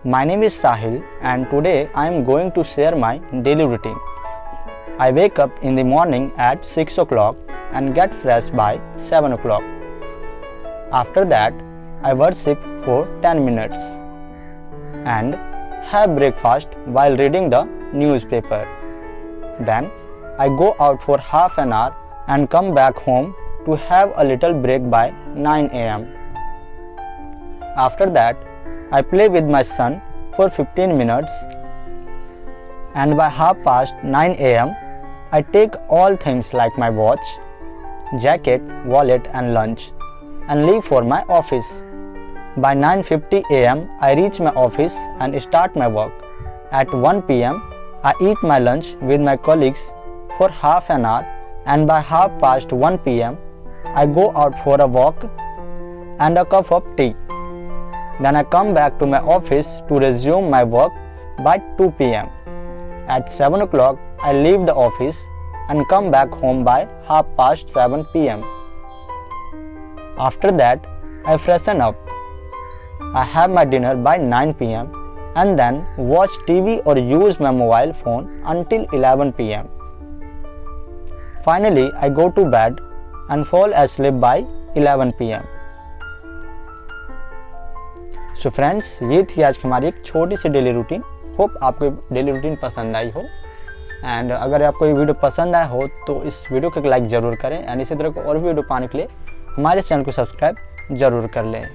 My name is Sahil and today I am going to share my daily routine. I wake up in the morning at 6 o'clock and get fresh by 7 o'clock. After that, I worship for 10 minutes and have breakfast while reading the newspaper. Then I go out for half an hour and come back home to have a little break by 9 am. After that, I play with my son for 15 minutes and by 9:30 am, I take all things like my watch, jacket, wallet and lunch and leave for my office. By 9:50 am, I reach my office and start my work. At 1 pm, I eat my lunch with my colleagues for half an hour and by 1:30 pm, I go out for a walk and a cup of tea. Then I come back to my office to resume my work by 2 pm. At 7 o'clock, I leave the office and come back home by 7:30 pm. After that, I freshen up. I have my dinner by 9 pm and then watch TV or use my mobile phone until 11 pm. Finally, I go to bed and fall asleep by 11 pm. So friends, ये थी आज की हमारी एक छोटी सी daily routine. Hope आपको daily routine पसंद आई हो एंड अगर आपको ये वीडियो पसंद आया हो तो इस वीडियो को एक लाइक ज़रूर करें एंड इसी तरह को और भी वीडियो पाने के लिए हमारे चैनल को सब्सक्राइब ज़रूर कर लें।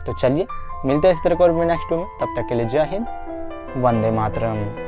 तो चलिए मिलते हैं इस तरह को और भी नेक्स्ट वीडियो में। तब तक के लिए जय हिंद, वंदे मातरम।